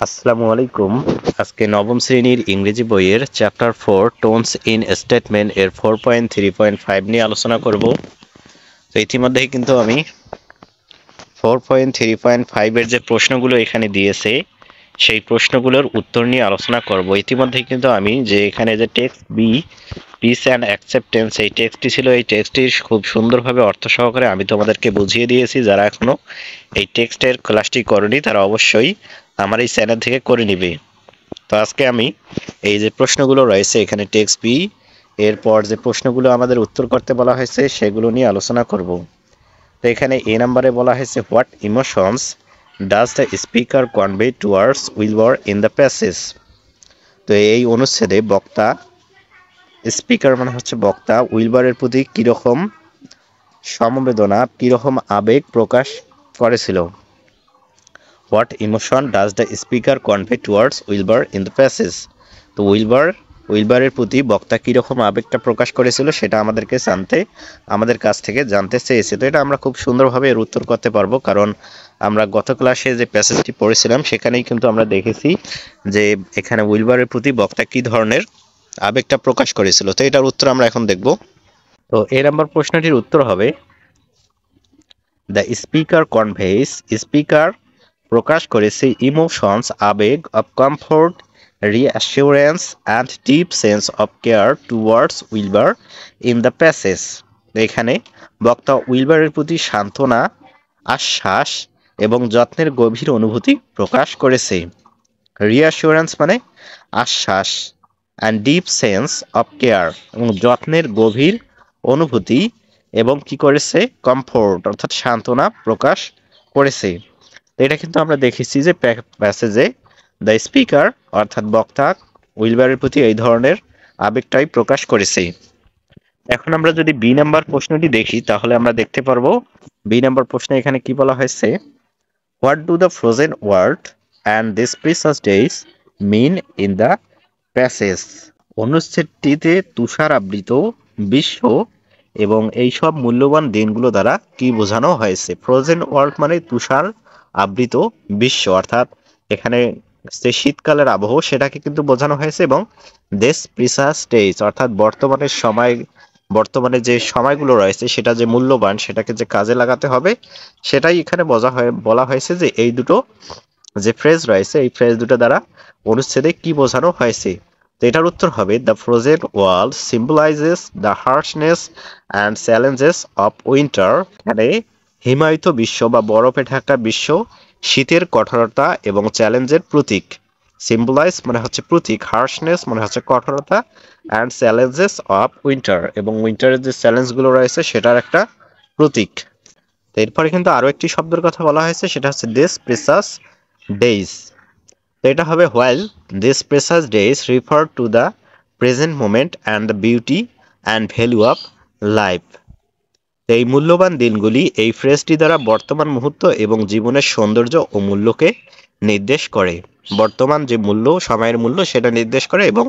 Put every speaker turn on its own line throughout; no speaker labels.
আসসালামু আলাইকুম। আজকে নবম শ্রেণীর ইংরেজি বইয়ের চ্যাপ্টার 4 টোনস ইন স্টেটমেন্ট এর 4.3.5 নিয়ে আলোচনা করব। তো ইতিমধ্যেই কিন্তু আমি 4.3.5 এর যে প্রশ্নগুলো এখানে দিয়েছে সেই প্রশ্নগুলোর উত্তর নিয়ে আলোচনা করব। ইতিমধ্যেই কিন্তু আমি যে এখানে যে text be peace and acceptance এই টেক্সটটি ছিল, এই টেক্সটটি খুব সুন্দরভাবে অর্থ সহকারে আমি তোমাদেরকে বুঝিয়ে দিয়েছি। যারা এখনো এই টেক্সটের ক্লাসটি করেনি তারা অবশ্যই আমার এই চ্যানেল থেকে করে নিবে। তো আজকে আমি এই যে প্রশ্নগুলো রয়েছে এখানে টেক্সট বি এরপর যে প্রশ্নগুলো আমাদের উত্তর করতে বলা হয়েছে সেগুলো নিয়ে আলোচনা করব। তো এখানে এ নাম্বারে বলা হয়েছে what emotions does the speaker convey towards Wilbur in the passage. তো এই অনুচ্ছেদে বক্তা, স্পিকার মানে হচ্ছে বক্তা, উইলবারের প্রতি কীরকম সমবেদনা, কীরকম আবেগ প্রকাশ করেছিল। What emotion does the speaker convey towards Wilbur in the passage. তো উইলবারের প্রতি বক্তা কীরকম আবেগটা প্রকাশ করেছিল সেটা আমাদের কাছ থেকে জানতে চেয়েছে। তো এটা আমরা খুব সুন্দরভাবে এর উত্তর করতে পারবো, কারণ আমরা গত ক্লাসে যে প্যাসেজটি পড়েছিলাম সেখানেই কিন্তু আমরা দেখেছি যে এখানে উইলবারের প্রতি বক্তা কী ধরনের আবেগটা প্রকাশ করেছিল। তো এটার উত্তর আমরা এখন দেখব। তো এ নাম্বার প্রশ্নটির উত্তর হবে দ্য স্পিকার কনভেইস, স্পিকার প্রকাশ করেছে ইমোশনস আবেগ of comfort, reassurance and deep sense of care towards Wilbur in the passage. এখানে বক্তা উইলবারের প্রতি সান্ত্বনা, আশ্বাস এবং যত্নের গভীর অনুভূতি প্রকাশ করেছে। রিঅ্যাসিওরেন্স মানে আশ্বাস, and deep sense of care এবং যত্নের গভীর অনুভূতি, এবং কি করেছে কমফোর্ট অর্থাৎ সান্ত্বনা প্রকাশ করেছে। এটা কিন্তু আমরা দেখেছি যে প্যাসেজে দ্য স্পিকার অর্থাৎ বক্তা উইলবারের প্রতি এই ধরনের আবেগটাই প্রকাশ করেছে। এখন আমরা যদি বি নাম্বার প্রশ্নটি দেখি তাহলে আমরা দেখতে পারবো বি নাম্বার প্রশ্নে এখানে কি বলা হয়েছে, what do the frozen world and this precious days mean in the passage. অনুচ্ছেদটিতে তুষার আবৃত বিশ্ব এবং এই সব মূল্যবান দিনগুলো দ্বারা কি বোঝানো হয়েছে। ফ্রোজেন ওয়ার্ল্ড মানে তুষার আবৃত বিশ্ব, অর্থাৎ এখানে যে শীতকালের আবহাওয়া সেটাকে কিন্তু বোঝানো হয়েছে, এবং দেশ প্রিসাস স্টেজ অর্থাৎ বর্তমানে যে সময়গুলো রয়েছে সেটা যে মূল্যবান সেটাকে যে কাজে লাগাতে হবে সেটাই এখানে বলা হয়েছে যে এই দুটো যে ফ্রেজ রয়েছে এই ফ্রেজ দুটো দ্বারা অনুচ্ছেদে কি বোঝানো হয়েছে। তো এটার উত্তর হবে the frozen world symbolizes the harshness and challenges of winter. এখানে হিমায়িত বিশ্ব বা বরফে ঢাকা বিশ্ব শীতের কঠোরতা এবং চ্যালেঞ্জের প্রতীক। সিম্বলাইজ মানে হচ্ছে প্রতীক, হার্শনেস মানে হচ্ছে কঠোরতা, অ্যান্ড চ্যালেঞ্জেস অফ উইন্টার এবং উইন্টারের যে চ্যালেঞ্জগুলো রয়েছে সেটার একটা প্রতীক। তো এরপরে কিন্তু আরো একটি শব্দের কথা বলা হয়েছে, সেটা হচ্ছে দিস প্রেসাস ডেইজ। তো এটা হবে while this precious days refer to the present moment and the beauty and value of life. এই মূল্যবান দিনগুলি এই ফ্রেজটি দ্বারা বর্তমান মুহূর্ত এবং জীবনের সৌন্দর্য ও মূল্যকে নির্দেশ করে। বর্তমান যে মূল্য, সময়ের মূল্য সেটা নির্দেশ করে, এবং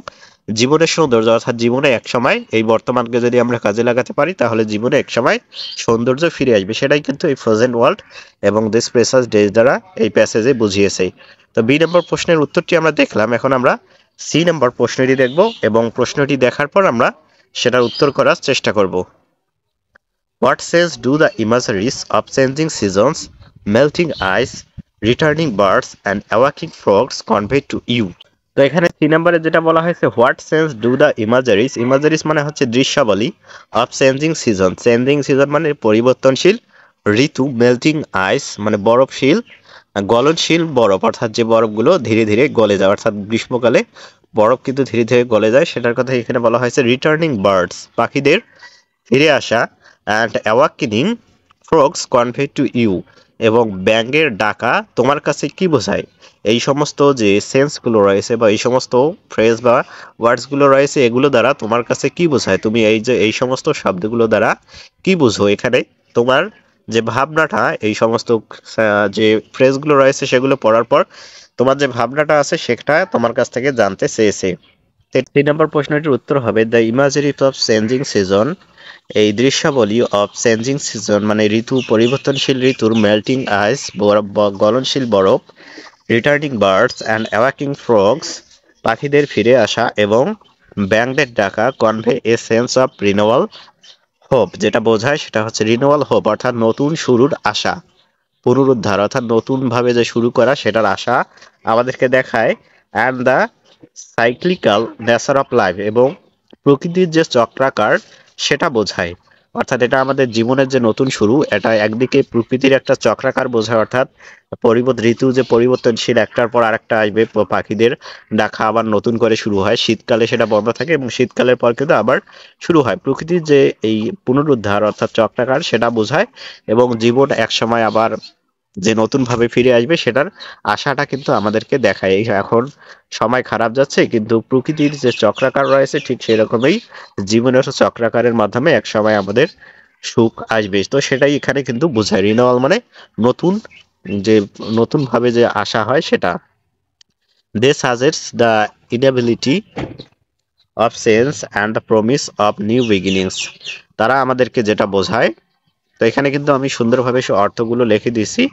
জীবনের সৌন্দর্য অর্থাৎ জীবনে এক সময় এই বর্তমানকে যদি আমরা কাজে লাগাতে পারি তাহলে জীবনে এক সময় সৌন্দর্য ফিরে আসবে। সেটাই কিন্তু এই ফ্রোজেন ওয়ার্ল্ড এবং দিস প্রেসাস ডেজ দ্বারা এই প্যাসেজে বুঝিয়েছে। তো বি নম্বর প্রশ্নের উত্তরটি আমরা দেখলাম। এখন আমরা সি নম্বর প্রশ্নটি দেখব এবং প্রশ্নটি দেখার পর আমরা সেটার উত্তর করার চেষ্টা করব। What sense do the imageries of changing seasons, melting ice, returning birds and awaking frogs convey to you? তো এখানে 3 নম্বরে যেটা বলা হয়েছে, হোয়াট সেন্স ডু দ্য ইমাজারিজ মানে হচ্ছে দৃশ্যাবলী, অফ চেঞ্জিং সিজন মানে পরিবর্তনশীল ঋতু, মেল্টিং আইস মানে বরফশীল, গলনশীল বরফ অর্থাৎ যে বরফগুলো ধীরে ধীরে গলে যায়, অর্থাৎ গ্রীষ্মকালে বরফ কিন্তু ধীরে ধীরে গলে যায় সেটার কথা এখানে বলা হয়েছে। রিটার্নিং বার্ডস পাখিদের ফিরে আসা, and awakening frogs convey to you এবং ব্যাঙের ডাকা তোমার কাছে কি বোঝায়। এই সমস্ত যে সেন্সগুলো রয়েছে বা এই সমস্ত ফ্রেজ বা ওয়ার্ডসগুলো রয়েছে এগুলো দ্বারা তোমার কাছে কি বোঝায়, তুমি এই সমস্ত শব্দগুলো দ্বারা কি বুঝো। এখানে তোমার যে ভাবনাটা এই সমস্ত যে ফ্রেজগুলো রয়েছে সেগুলো পড়ার পর তোমার যে ভাবনাটা আছে সেটা তোমার কাছ থেকে জানতে চেয়েছে। 3 নম্বর প্রশ্নটির উত্তর হবে দ্য ইমাজারি অফ চেঞ্জিং সিজন, এই দৃশ্যাবলী অফ চেঞ্জিং সিজন মানে ঋতু পরিবর্তনশীল ঋতুর, মেল্টিং আইস গলনশীল বরফ, রিটার্নিং বার্ডস অ্যান্ড অ্যাওয়াকিং ফ্রগস, পাখিদের ফিরে আসা এবং ব্যাংকদের ডাকা convey a sense of renewal hope, যেটা বোঝায় সেটা হচ্ছে রিনিউয়াল হোপ অর্থাৎ নতুন শুরুর আশা, পুনরুদ্ধার অর্থাৎ নতুনভাবে যে শুরু করা সেটার আশা আমাদেরকে দেখায়। And the cyclical nature of life, এবং প্রকৃতির যে চক্রাকার সেটা বোঝায়। অর্থাৎ এটা আমাদের জীবনের যে নতুন শুরু, এটা একদিকে প্রকৃতির একটা চক্রাকার বোঝায়, অর্থাৎ ঋতু যে পরিবর্তনশীল, একটার পর আরেকটা আসবে, পাখিদের ডাকা আবার নতুন করে শুরু হয়, শীতকালে সেটা বন্ধ থাকে এবং শীতকালের পর কিন্তু আবার শুরু হয়। প্রকৃতির যে এই পুনরুদ্ধার অর্থাৎ চক্রাকার সেটা বোঝায়, এবং জীবন একসময় আবার যে নতুন ভাবে ফিরে আসবে সেটার আশাটা কিন্তু আমাদেরকে দেখায়। এখন সময় খারাপ যাচ্ছে, কিন্তু প্রকৃতির যে চক্রাকার রয়েছে ঠিক সেই রকমই জীবনের চক্রাকারের মাধ্যমে এক সময় আমাদের সুখ আসবে। তো সেটাই এখানে কিন্তু বোঝায়, রিনিউয়াল মানে নতুন, যে নতুন ভাবে যে আশা হয় সেটা। They suggests the inability of change and the promise of new beginnings, তারা আমাদেরকে যেটা বোঝায়। তো এখানে কিন্তু আমি সুন্দরভাবে সে অর্থগুলো লিখে দিয়েছি।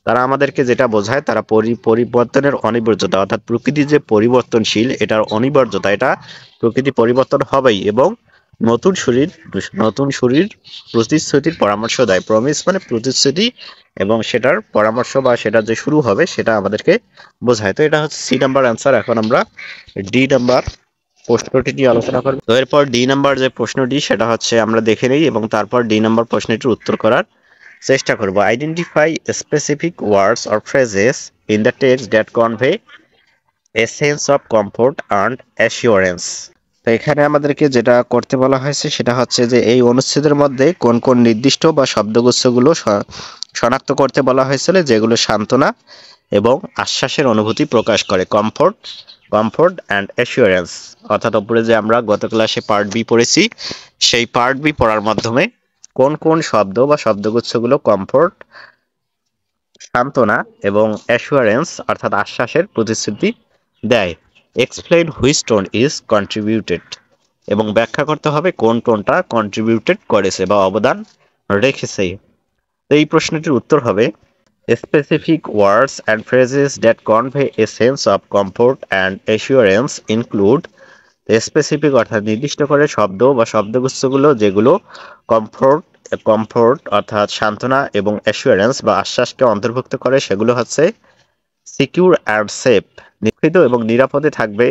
তারা আমাদেরকে যেটা বোঝায়, তারা পরিবর্তনের অনিবার্যতা, অর্থাৎ প্রকৃতি যে পরিবর্তনশীল এটার অনিবার্যতা, এটা প্রকৃতি পরিবর্তন হবেই, এবং নতুন শরীর প্রতিশ্রুতির পরামর্শ দেয়। প্রমিস মানে প্রতিশ্রুতি, এবং সেটার পরামর্শ বা সেটা যে শুরু হবে সেটা আমাদেরকে বোঝায়। তো এটা হচ্ছে সি নাম্বার অ্যান্সার। এখন আমরা ডি নাম্বার প্রশ্নটি নিয়ে আলোচনা করব। তো এরপর ডি নাম্বার যে প্রশ্নটি সেটা হচ্ছে আমরা দেখে নেই, এবং তারপর ডি নাম্বার প্রশ্নটির উত্তর করার চেষ্টা করব। Identify specific words or phrases in the text that convey a sense of comfort and assurance. তো এখানে আমাদেরকে যেটা করতে বলা হয়েছে সেটা হচ্ছে যে এই অনুচ্ছেদের মধ্যে কোন কোন নির্দিষ্ট বা শব্দগুচ্ছগুলো শনাক্ত করতে বলা হয়েছিল যেগুলো সান্ত্বনা এবং আশ্বাসের অনুভূতি প্রকাশ করে। কমফোর্ট অ্যান্ড অ্যাসিওরেন্স, অর্থাৎ উপরে যে আমরা গত ক্লাসে পার্ট বি পড়েছি, সেই পার্ট বি পড়ার মাধ্যমে কোন কোন শব্দ বা শব্দগুচ্ছগুলো কমফোর্ট সান্ত্বনা এবং অ্যাসিওরেন্স অর্থাৎ আশ্বাসের প্রতিশ্রুতি দেয়। Explain which tone is contributed, এবং ব্যাখ্যা করতে হবে কোন টোনটা কন্ট্রিবিউটেড করেছে বা অবদান রেখেছে। এই প্রশ্নটির উত্তর হবে specific words and phrases that convey a sense of comfort and assurance include, specific অর্থাৎ নির্দিষ্ট করে শব্দ বা শব্দগুচ্ছগুলো যেগুলো কমফোর্ট অর্থাৎ সান্ত্বনা এবং অ্যাসিওরেন্স বা আশ্বাসকে অন্তর্ভুক্ত করে সেগুলো হচ্ছে সিকিউর অ্যান্ড সেফ, নিশ্চিত এবং নিরাপদে থাকবে।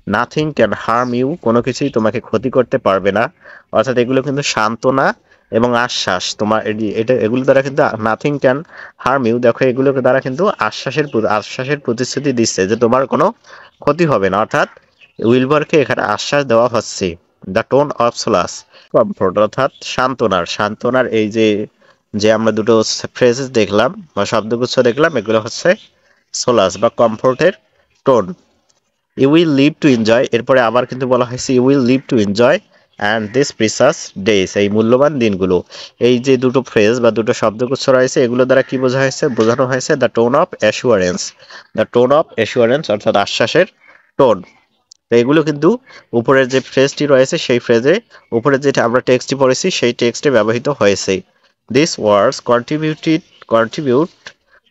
নাথিং ক্যান হার্ম ইউ, কোনো কিছুই তোমাকে ক্ষতি করতে পারবে না, অর্থাৎ এগুলো কিন্তু সান্ত্বনা এবং আশ্বাস। তোমার এগুলো দ্বারা কিন্তু নাথিং ক্যান হার্ম ইউ, দেখো এগুলো দ্বারা কিন্তু আশ্বাসের প্রতিশ্রুতি দিচ্ছে যে তোমার কোনো ক্ষতি হবে না, অর্থাৎ উইলবারকে এখানে আশ্বাস দেওয়া হচ্ছে। দ্য টোন অফ সোলাস, কমফোর্ট অর্থাৎ সান্ত্বনার এই যে যে আমরা দুটো ফ্রেজেস দেখলাম বা শব্দগুচ্ছ দেখলাম, এগুলো হচ্ছে সোলাস বা কমফোর্টের টোন। You will live to enjoy, এরপরে আবার কিন্তু বলা হয়েছে you will live to enjoy and this precious days, এই মূল্যবান দিনগুলো। এই যে দুটো ফ্রেজ বা দুটো শব্দগুচ্ছ রয়েছে এগুলো দ্বারা কি বোঝানো হয়েছে দ্য টোন অফ অ্যাসুরেন্স অর্থাৎ আশ্বাসের টোন। তো এগুলো কিন্তু উপরের যে ফ্রেজটি রয়েছে সেই ফ্রেজে, উপরে যেটা আমরা টেক্সটটি পড়েছি সেই টেক্সটে ব্যবহৃত হয়েছে। This words contribute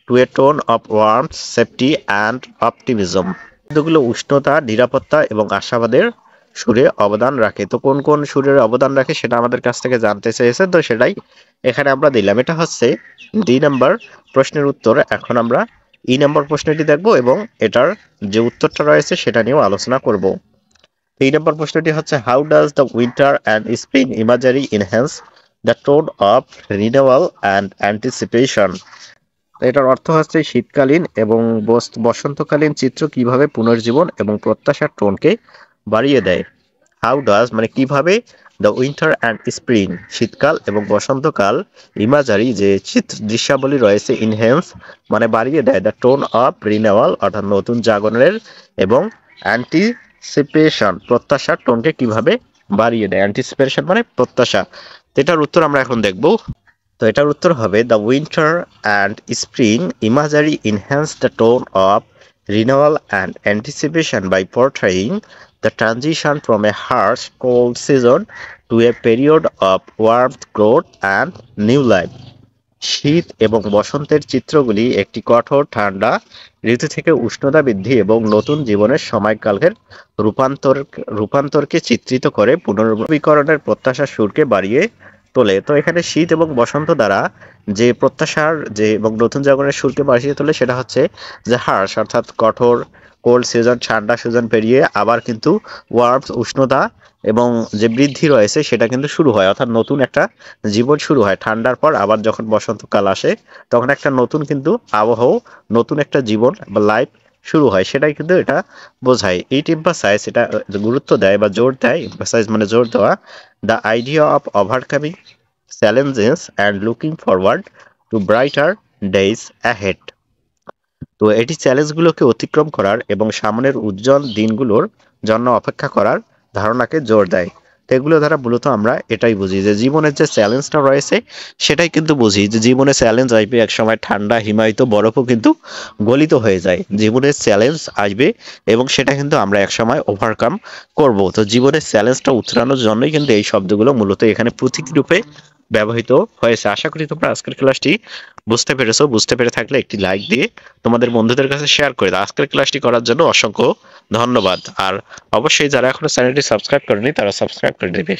to A tone of warmth, safety and optimism, শব্দগুলো উষ্ণতা, নিরাপত্তা এবং আশাবাদের সুরে অবদান রাখে। তো কোন কোন সুরের অবদান রাখে সেটা আমাদের কাছ থেকে জানতে চেয়েছে, তো সেটাই এখানে আমরা দিলাম। এটা হচ্ছে ডি নাম্বার প্রশ্নের উত্তর। এখন আমরা ই নাম্বার প্রশ্নটি দেখব এবং এটার যে উত্তরটা রয়েছে সেটা নিয়েও আলোচনা করব। এই নাম্বার প্রশ্নটি হচ্ছে how does the winter and spring ইমাজারি enhance the tone of renewal and anticipation. এটার অর্থ হচ্ছে শীতকালীন এবং বসন্তকালীন চিত্র কিভাবে পুনর্জীবন এবং প্রত্যাশার টোনকে বাড়িয়ে দেয়। হাউ ডাজ মানে কিভাবে, দ্য উইন্টার অ্যান্ড স্প্রিং শীতকাল এবং বসন্তকাল, ইমাজারি যে দৃশ্যাবলী রয়েছে, ইনহ্যান্স মানে বাড়িয়ে দেয়, দ্য টোন অফ রিনিউয়াল অর্থাৎ নতুন জাগরণের, এবং অ্যান্টিসিপেশন প্রত্যাশার টোনকে কিভাবে বাড়িয়ে দেয়। অ্যান্টিসিপেশন মানে প্রত্যাশা। এটার উত্তর আমরা এখন দেখব। তো এটার উত্তর হবে the winter and spring ইমাজারি enhance the tone of renewal and anticipation by portraying the transition from a harsh cold season to a period of warmth, growth and new life. শীত এবং বসন্তের চিত্রগুলি একটি কঠোর ঠান্ডা ঋতু থেকে উষ্ণতা বৃদ্ধি এবং নতুন জীবনের সময়কালের রূপান্তরকে চিত্রিত করে পুনর্নবীকরণের প্রত্যাশার সুরকে বাড়িয়ে তোলে। তো এখানে শীত এবং বসন্ত দ্বারা যে প্রত্যাশার যে এবং নতুন জীবনের সুরকে বাড়িয়ে তোলে সেটা হচ্ছে যে হার্শ অর্থাৎ কঠোর, কোল্ড সিজন ঠান্ডা সিজন পেরিয়ে আবার কিন্তু ওয়ার্মস উষ্ণতা এবং যে বৃদ্ধি রয়েছে সেটা কিন্তু শুরু হয়, অর্থাৎ নতুন একটা জীবন শুরু হয়। ঠান্ডার পর আবার যখন বসন্তকাল আসে তখন একটা নতুন কিন্তু আবহাওয়া, নতুন একটা জীবন বা লাইফ শুরু হয়, সেটাই কিন্তু এটা বোঝায়। ইট এমফাসাইজ, এটা গুরুত্ব দেয় বা জোর দেয়, এমফাসাইজ মানে জোর দেওয়া, the idea of overcoming challenges and looking forward to brighter days ahead. তো এটি চ্যালেঞ্জগুলোকে অতিক্রম করার এবং সামনের উজ্জ্বল দিনগুলোর জন্য অপেক্ষা করার ধারণাকে জোর দেয়। তো এগুলো দ্বারা মূলত আমরা এটাই বুঝি যে জীবনের যে চ্যালেঞ্জটা রয়েছে সেটাই কিন্তু বুঝি যে জীবনে চ্যালেঞ্জ আসবে, এক সময় ঠান্ডা হিমায়িত বরফও কিন্তু গলিত হয়ে যায়। জীবনের চ্যালেঞ্জ আসবে এবং সেটা কিন্তু আমরা এক সময় ওভারকাম করব। তো জীবনের চ্যালেঞ্জটা উতরানোর জন্যই কিন্তু এই শব্দগুলো মূলত এখানে প্রতীক রূপে ব্যবহৃত হয়েছে। আশা করি তোমরা আজকের ক্লাসটি বুঝতে পেরেছো। বুঝতে পেরে থাকলে একটি লাইক দিয়ে তোমাদের বন্ধুদের কাছে শেয়ার করে দাও। আজকের ক্লাসটি করার জন্য অসংখ্য ধন্যবাদ। আর অবশ্যই যারা এখনো চ্যানেলটি সাবস্ক্রাইব করেনি তারা সাবস্ক্রাইব করে দেবে।